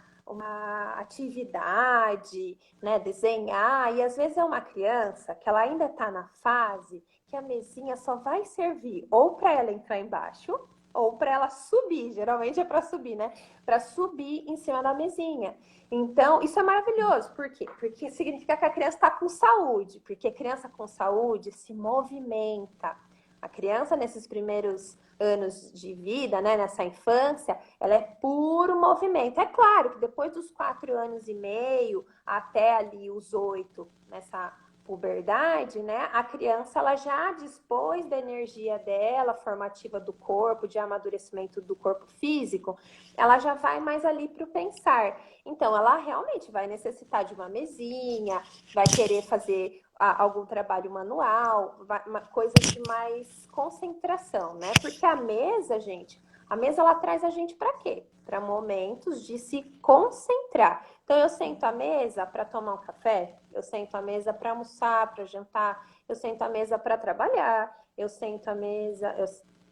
atividade, né, desenhar, e às vezes é uma criança que ela ainda está na fase que a mesinha só vai servir ou para ela entrar embaixo ou para ela subir, geralmente é para subir, né? Para subir em cima da mesinha. Então, isso é maravilhoso. Por quê? Porque significa que a criança está com saúde, porque criança com saúde se movimenta. A criança, nesses primeiros anos de vida, né, nessa infância, ela é puro movimento. É claro que depois dos 4 anos e meio até ali os 8, nessa puberdade, né, a criança ela já dispôs da energia dela, formativa do corpo, de amadurecimento do corpo físico, ela já vai mais ali para o pensar. Então, ela realmente vai necessitar de uma mesinha, vai querer fazer algum trabalho manual, coisas de mais concentração, né? Porque a mesa, gente, a mesa ela traz a gente para quê? Para momentos de se concentrar. Então, eu sento à mesa para tomar um café, eu sento à mesa para almoçar, para jantar, eu sento à mesa para trabalhar, eu sento à mesa,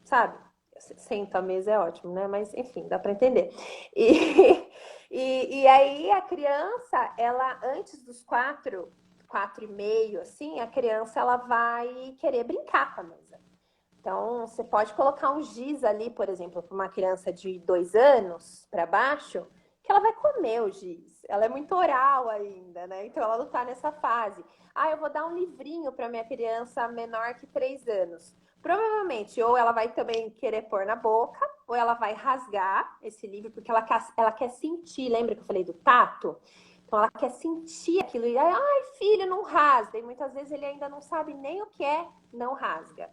sabe? Sento à mesa é ótimo, né? Mas, enfim, dá para entender. E aí, a criança, ela, antes dos 4 e meio, assim, a criança, ela vai querer brincar com a mesa. Então, você pode colocar um giz ali, por exemplo, para uma criança de 2 anos para baixo, que ela vai comer o giz. Ela é muito oral ainda, né? Então, ela não está nessa fase. Eu vou dar um livrinho para minha criança menor que 3 anos. Provavelmente, ou ela vai também querer pôr na boca, ou ela vai rasgar esse livro, porque ela quer sentir. Lembra que eu falei do tato? Então, ela quer sentir aquilo. E, ai, filho, não rasga. E muitas vezes ele ainda não sabe nem o que é não rasga,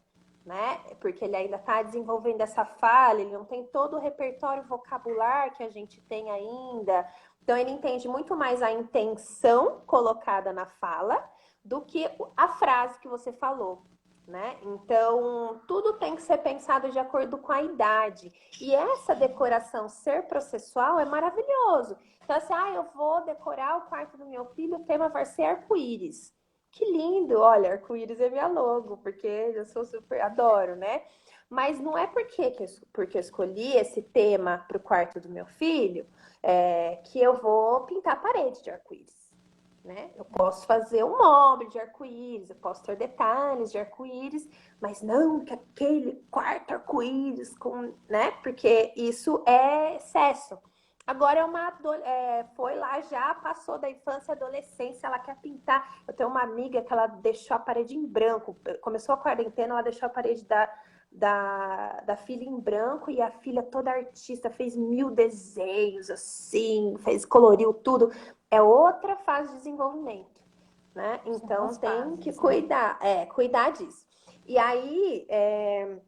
né? Porque ele ainda está desenvolvendo essa falha, ele não tem todo o repertório vocabular que a gente tem ainda. Então, ele entende muito mais a intenção colocada na fala do que a frase que você falou, né? Então, tudo tem que ser pensado de acordo com a idade. E essa decoração ser processual é maravilhoso. Então, assim, eu vou decorar o quarto do meu filho, o tema vai ser arco-íris. Que lindo! Olha, arco-íris é minha logo, porque eu sou super, adoro, né? Mas não é porque eu escolhi esse tema para o quarto do meu filho que eu vou pintar a parede de arco-íris. Né? Eu posso fazer um móvel de arco-íris, eu posso ter detalhes de arco-íris, mas não que aquele quarto arco-íris, né? Porque isso é excesso. Agora foi lá já, passou da infância e adolescência, ela quer pintar. Eu tenho uma amiga que ela deixou a parede em branco, começou a quarentena, ela deixou a parede da filha em branco e a filha toda artista, fez 1000 desenhos assim, coloriu tudo. É outra fase de desenvolvimento, né? Então tem que cuidar disso. E aí,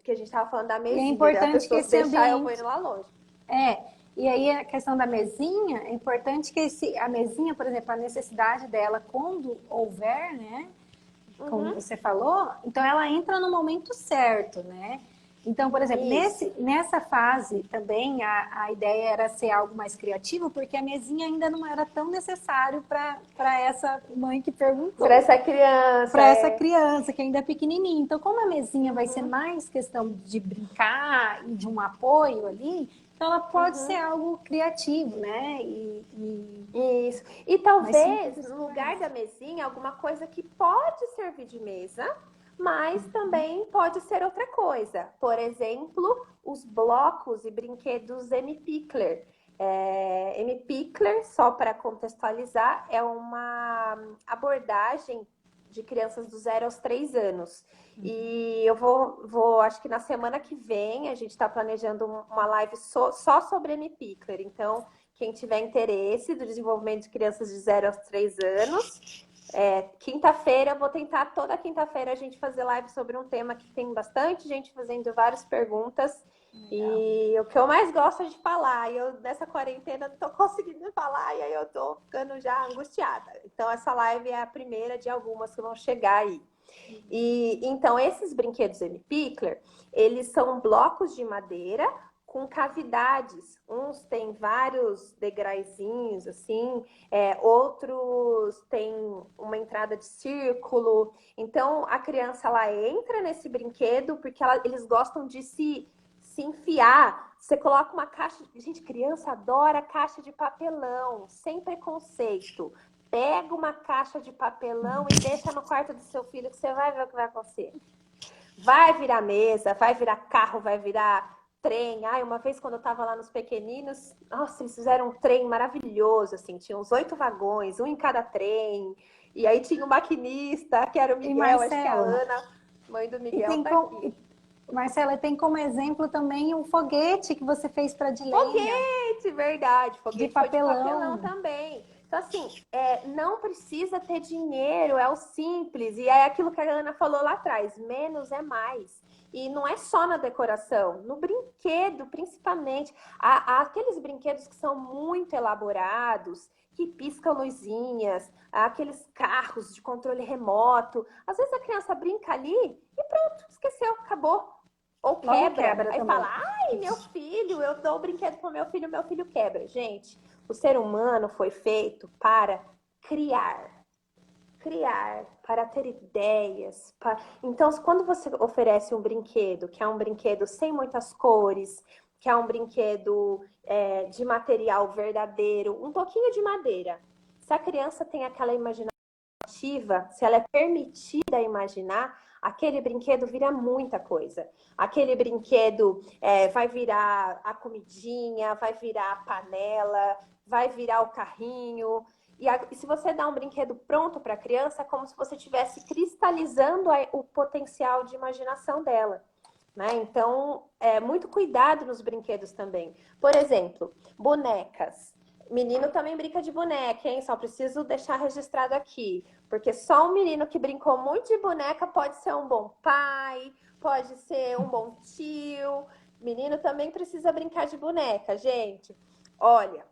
que a gente estava falando da mesinha, é importante que esse ambiente... eu vou indo lá longe. E aí a questão da mesinha, é importante que a mesinha, por exemplo, a necessidade dela, quando houver, né? Como você falou, então ela entra no momento certo, né? Então, por exemplo, Isso. nessa fase também a ideia era ser algo mais criativo, porque a mesinha ainda não era tão necessário para essa mãe que perguntou. Para essa criança. Para essa criança que ainda é pequenininha. Então, como a mesinha vai ser mais questão de brincar e de um apoio ali, então ela pode ser algo criativo, né? Isso. E Mas talvez, simples, no lugar da mesinha, alguma coisa que pode servir de mesa, mas também pode ser outra coisa. Por exemplo, os blocos e brinquedos M-Pickler. M-Pickler, só para contextualizar, é uma abordagem de crianças do 0 aos 3 anos. E eu acho que na semana que vem, a gente está planejando uma live só sobre M-Pickler. Então, quem tiver interesse do desenvolvimento de crianças de 0 aos 3 anos, quinta-feira, eu vou tentar toda quinta-feira a gente fazer live sobre um tema que tem bastante gente fazendo várias perguntas. E o que eu mais gosto é de falar. E eu, nessa quarentena, não tô conseguindo falar e aí eu tô ficando já angustiada. Então, essa live é a primeira de algumas que vão chegar aí. E então, esses brinquedos M-Pickler, eles são blocos de madeira com cavidades. Uns têm vários degraizinhos, assim, outros têm uma entrada de círculo. Então, a criança, ela entra nesse brinquedo porque eles gostam de se enfiar. Você coloca uma caixa... Gente, criança adora caixa de papelão, sem preconceito. Pega uma caixa de papelão e deixa no quarto do seu filho que você vai ver o que vai acontecer. Vai virar mesa, vai virar carro, vai virar trem. Ai, uma vez quando eu tava lá nos pequeninos, nossa, eles fizeram um trem maravilhoso, assim, tinha uns 8 vagões, um em cada trem. E aí tinha o maquinista, que era o Miguel, acho que a Ana, mãe do Miguel, tá aqui. Marcela, tem como exemplo também um foguete que você fez para Dilênia. Foguete, verdade. Foguete de papelão. Foi de papelão também. Então, assim, não precisa ter dinheiro, é o simples. E é aquilo que a Ana falou lá atrás, menos é mais. E não é só na decoração, no brinquedo, principalmente. Há aqueles brinquedos que são muito elaborados, que piscam luzinhas, aqueles carros de controle remoto. Às vezes a criança brinca ali e pronto, esqueceu, acabou. Ou quebra. Aí fala, ai, meu filho, eu dou o brinquedo pro meu filho quebra. Gente, o ser humano foi feito para criar, para ter ideias. Então, quando você oferece um brinquedo, que é um brinquedo sem muitas cores, que é um brinquedo de material verdadeiro, um pouquinho de madeira, se a criança tem aquela imaginação ativa, se ela é permitida imaginar, aquele brinquedo vira muita coisa. Aquele brinquedo vai virar a comidinha, vai virar a panela, vai virar o carrinho. E se você dá um brinquedo pronto para a criança, é como se você estivesse cristalizando o potencial de imaginação dela. Né? Então, muito cuidado nos brinquedos também. Por exemplo, bonecas. Menino também brinca de boneca, hein? Só preciso deixar registrado aqui. Porque só um menino que brincou muito de boneca pode ser um bom pai, pode ser um bom tio. Menino também precisa brincar de boneca, gente. Olha,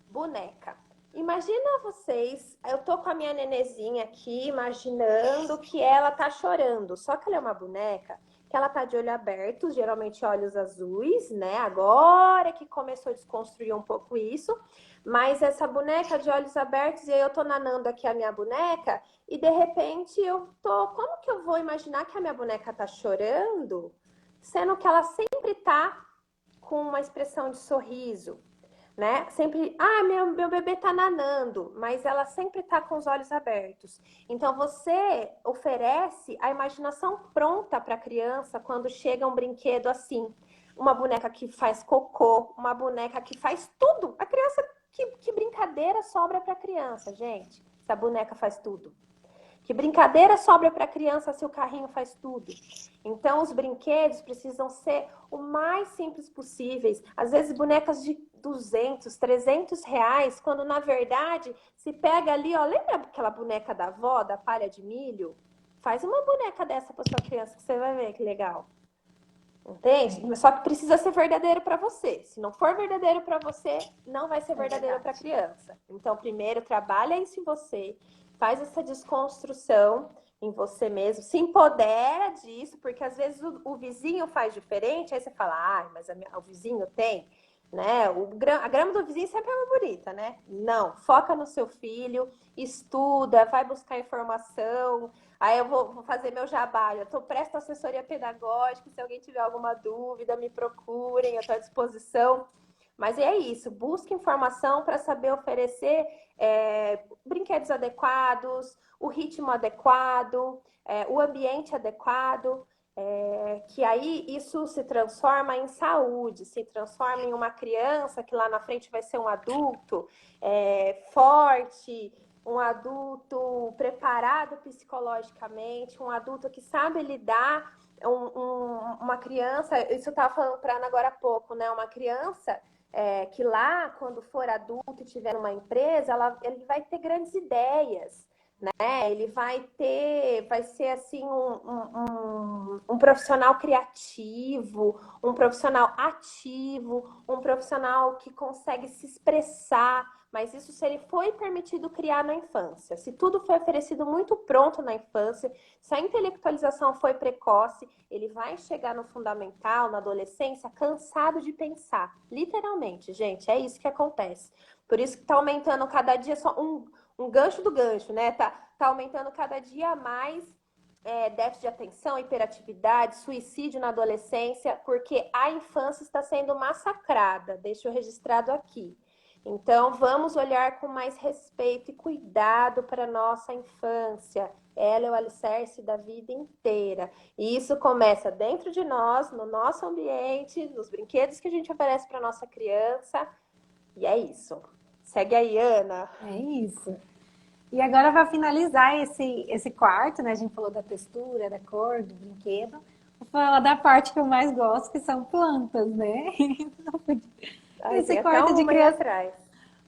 boneca. Imagina vocês, eu tô com a minha nenezinha aqui, imaginando que ela tá chorando. Só que ela é uma boneca que ela tá de olho aberto, geralmente olhos azuis, né? Agora que começou a desconstruir um pouco isso. Mas essa boneca de olhos abertos, e aí eu tô nanando aqui a minha boneca, e de repente como que eu vou imaginar que a minha boneca tá chorando, sendo que ela sempre tá com uma expressão de sorriso, né? Sempre, meu bebê tá nanando, mas ela sempre tá com os olhos abertos. Então você oferece a imaginação pronta para a criança quando chega um brinquedo assim, uma boneca que faz cocô, uma boneca que faz tudo. A criança, que brincadeira sobra para a criança, gente? Se a boneca faz tudo. Que brincadeira sobra para a criança se o carrinho faz tudo? Então, os brinquedos precisam ser o mais simples possíveis. Às vezes, bonecas de 200, 300 reais, quando, na verdade, se pega ali, ó, lembra aquela boneca da avó, da palha de milho? Faz uma boneca dessa para sua criança que você vai ver que legal. Entende? Só que precisa ser verdadeiro para você. Se não for verdadeiro para você, não vai ser verdadeiro para a criança. Então, primeiro, trabalha isso em você. Faz essa desconstrução, em você mesmo, se empodera disso, porque às vezes o vizinho faz diferente, aí você fala, ah, mas o vizinho tem, né? A grama do vizinho sempre é mais bonita, né? Não, foca no seu filho, estuda, vai buscar informação. Aí eu vou fazer meu jabá, eu presto assessoria pedagógica, se alguém tiver alguma dúvida, me procurem, eu estou à disposição. Mas é isso, busque informação para saber oferecer brinquedos adequados, o ritmo adequado, o ambiente adequado, que aí isso se transforma em saúde, se transforma em uma criança que lá na frente vai ser um adulto forte, um adulto preparado psicologicamente, um adulto que sabe lidar, uma criança, isso eu estava falando para Ana agora há pouco, né? Uma criança que lá, quando for adulto e tiver uma empresa, ele vai ter grandes ideias, né? Ele vai ser assim um profissional criativo, um profissional ativo, um profissional que consegue se expressar, mas isso se ele foi permitido criar na infância. Se tudo foi oferecido muito pronto na infância, se a intelectualização foi precoce, ele vai chegar no fundamental, na adolescência, cansado de pensar. Literalmente, gente, é isso que acontece. Por isso que está aumentando cada dia só um gancho do gancho, né? Tá aumentando cada dia mais déficit de atenção, hiperatividade, suicídio na adolescência, porque a infância está sendo massacrada. Deixo registrado aqui. Então, vamos olhar com mais respeito e cuidado para a nossa infância. Ela é o alicerce da vida inteira. E isso começa dentro de nós, no nosso ambiente, nos brinquedos que a gente oferece para a nossa criança. E é isso. Segue aí, Ana. É isso. E agora, para finalizar esse quarto, né? A gente falou da textura, da cor, do brinquedo. Vou falar da parte que eu mais gosto, que são plantas, né? Ai, Esse tem até quarto de uma aí criança atrás.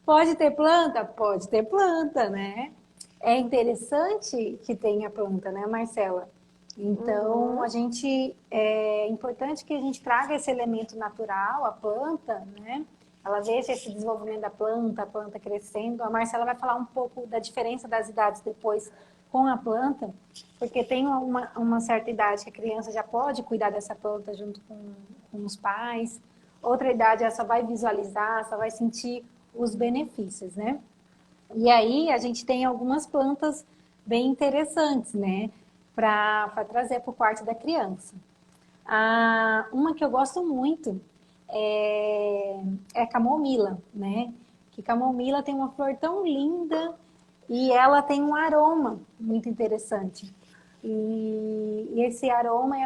pode ter planta? Pode ter planta, né? É interessante que tenha planta, né, Marcela? Então, Uhum. é importante que a gente traga esse elemento natural, a planta, né? Ela veja esse desenvolvimento da planta, a planta crescendo. A Marcela vai falar um pouco da diferença das idades depois com a planta, porque tem uma certa idade que a criança já pode cuidar dessa planta junto com os pais. Outra idade, ela só vai visualizar, só vai sentir os benefícios, né? E aí a gente tem algumas plantas bem interessantes, né? Para trazer para o quarto da criança. Uma que eu gosto muito é a camomila, né? Que camomila tem uma flor tão linda e ela tem um aroma muito interessante. E esse aroma,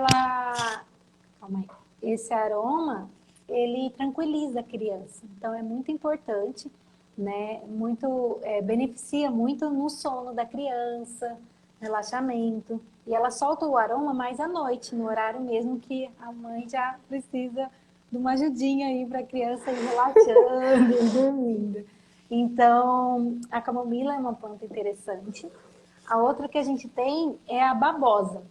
calma aí. Esse aroma, ele tranquiliza a criança. Então, é muito importante, né? Beneficia muito no sono da criança, relaxamento. E ela solta o aroma mais à noite, no horário mesmo que a mãe já precisa de uma ajudinha aí para a criança ir relaxando e dormindo. Então, a camomila é uma planta interessante. A outra que a gente tem é a babosa.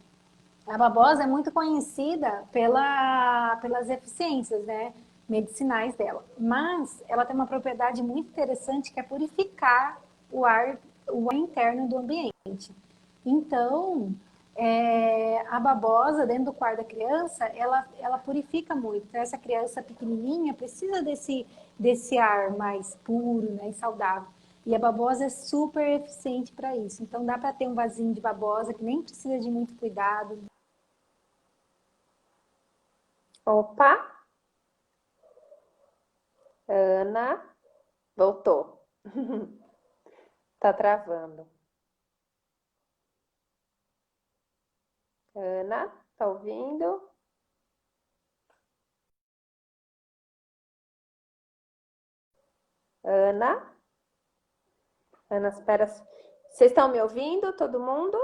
A babosa é muito conhecida pelas eficiências, né, medicinais dela, mas ela tem uma propriedade muito interessante que é purificar o ar interno do ambiente. Então, a babosa dentro do quarto da criança, ela purifica muito. Então, essa criança pequenininha precisa desse ar mais puro, né, e saudável. E a babosa é super eficiente para isso. Então, dá para ter um vasinho de babosa que nem precisa de muito cuidado. Opa, Ana, voltou. Tá travando. Ana, tá ouvindo? Ana? Ana, espera. Vocês estão me ouvindo, todo mundo?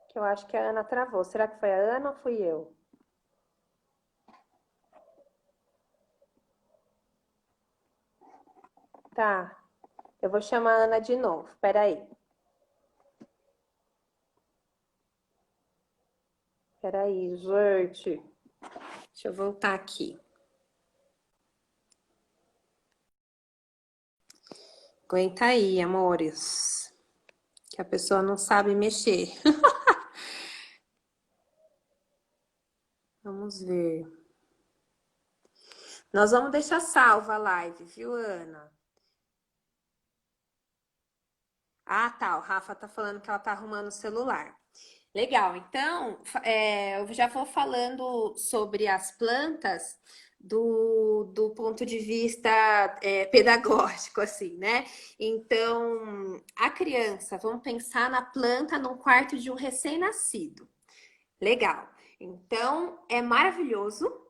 Que eu acho que a Ana travou. Será que foi a Ana ou fui eu? Tá. Eu vou chamar a Ana de novo. Espera aí. Espera aí, gente. Deixa eu voltar aqui. Aguenta aí, amores. que a pessoa não sabe mexer. Vamos ver. Nós vamos deixar salva a live, viu, Ana? Ah, tá. O Rafa tá falando que ela tá arrumando o celular. Legal. Então, eu já vou falando sobre as plantas do ponto de vista pedagógico, assim, né? Então, a criança, vamos pensar na planta no quarto de um recém-nascido. Legal. Então, é maravilhoso.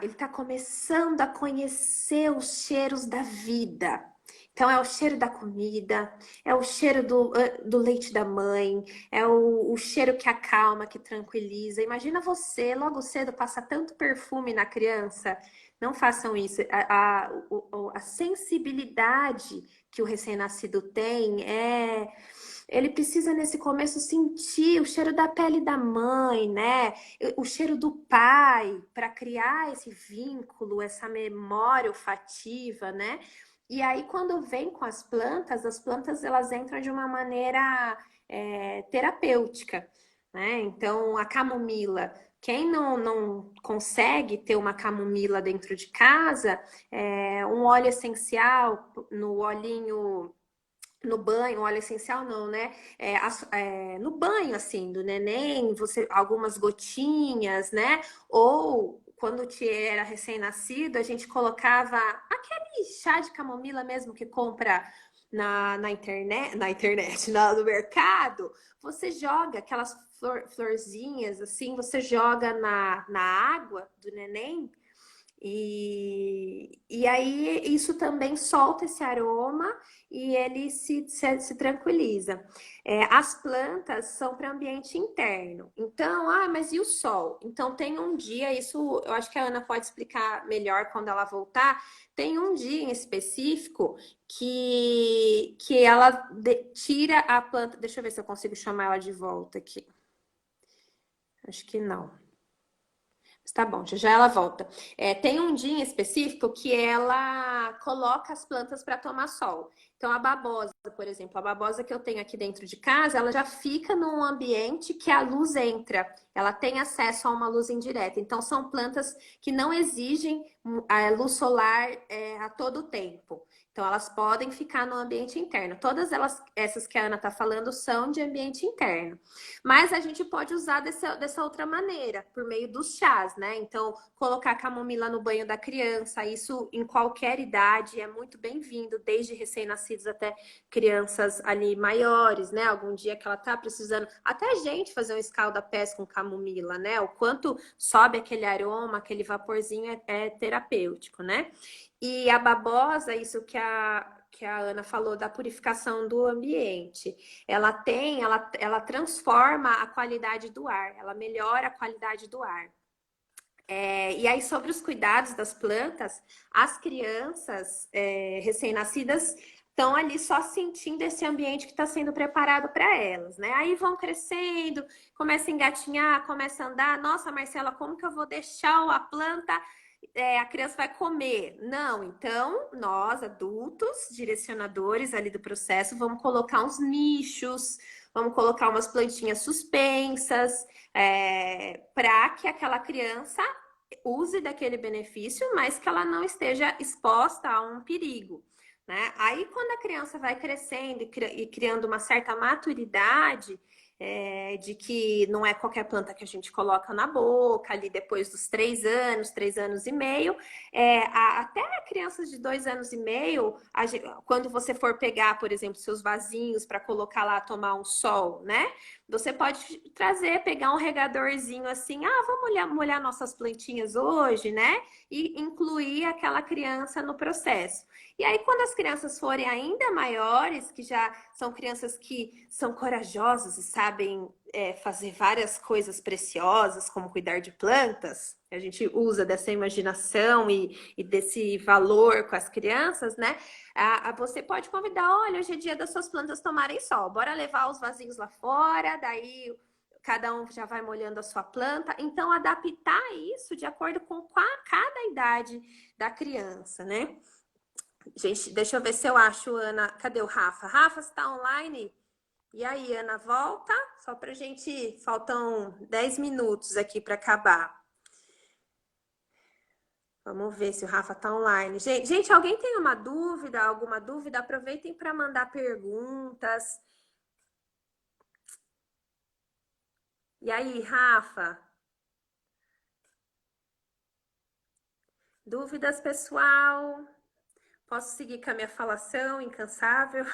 Ele está começando a conhecer os cheiros da vida. Então, é o cheiro da comida, é o cheiro do leite da mãe, é o cheiro que acalma, que tranquiliza. Imagina você, logo cedo, passar tanto perfume na criança. Não façam isso. A sensibilidade que o recém-nascido tem ele precisa, nesse começo, sentir o cheiro da pele da mãe, né? O cheiro do pai, para criar esse vínculo, essa memória olfativa, né? E aí, quando vem com as plantas elas entram de uma maneira terapêutica, né? Então, a camomila. Quem não consegue ter uma camomila dentro de casa, um óleo essencial no olhinho. No banho, óleo essencial não, né? No banho, assim, do neném, algumas gotinhas, né? Ou quando era recém-nascido, a gente colocava aquele chá de camomila mesmo que compra no mercado. Você joga aquelas florzinhas, assim, você joga na água do neném. E aí isso também solta esse aroma e ele se tranquiliza. As plantas são para ambiente interno. Então, mas e o sol? Então tem um dia, isso eu acho que a Ana pode explicar melhor quando ela voltar. Tem um dia em específico que ela tira a planta. Deixa eu ver se eu consigo chamar ela de volta aqui. Acho que não. Tá bom, já ela volta. Tem um dia em específico que ela coloca as plantas para tomar sol. Então, a babosa, por exemplo, a babosa que eu tenho aqui dentro de casa, ela já fica num ambiente que a luz entra. Ela tem acesso a uma luz indireta. Então, são plantas que não exigem a luz solar a todo tempo. Então, elas podem ficar no ambiente interno. Todas essas que a Ana está falando são de ambiente interno. Mas a gente pode usar dessa outra maneira, por meio dos chás, né? Então, colocar camomila no banho da criança, isso em qualquer idade é muito bem-vindo, desde recém-nascidos até crianças ali maiores, né? Algum dia que ela tá precisando, até a gente fazer um escalda-pés com camomila, né? O quanto sobe aquele aroma, aquele vaporzinho é terapêutico, né? E a babosa, isso que a Ana falou da purificação do ambiente. Ela transforma a qualidade do ar, ela melhora a qualidade do ar. E aí, sobre os cuidados das plantas, as crianças recém-nascidas estão ali só sentindo esse ambiente que está sendo preparado para elas, né? Aí vão crescendo, começa a engatinhar, começa a andar. Nossa, Marcela, como que eu vou deixar a planta? A criança vai comer. Não, então nós, adultos, direcionadores ali do processo, vamos colocar uns nichos, vamos colocar umas plantinhas suspensas, para que aquela criança use daquele benefício, mas que ela não esteja exposta a um perigo, né? Aí, quando a criança vai crescendo e criando uma certa maturidade, de que não é qualquer planta que a gente coloca na boca, ali depois dos 3 anos e meio, até crianças de 2 anos e meio, quando você for pegar, por exemplo, seus vasinhos para colocar lá, tomar um sol, né? Você pode pegar um regadorzinho assim, vamos molhar nossas plantinhas hoje, né? E incluir aquela criança no processo. E aí, quando as crianças forem ainda maiores, que já são crianças que são corajosas e sabem fazer várias coisas preciosas, como cuidar de plantas, a gente usa dessa imaginação e desse valor com as crianças, né? Você pode convidar, olha, hoje é dia das suas plantas tomarem sol, bora levar os vasinhos lá fora, daí cada um já vai molhando a sua planta. Então, adaptar isso de acordo com cada idade da criança, né? Gente, deixa eu ver se eu acho, Ana. Cadê o Rafa? Rafa, você está online? E aí, Ana, volta? Só pra gente. Faltam 10 minutos aqui para acabar. Vamos ver se o Rafa tá online. Gente, alguém tem uma dúvida, alguma dúvida? Aproveitem para mandar perguntas. E aí, Rafa? Dúvidas, pessoal? Posso seguir com a minha falação incansável?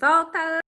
Volta,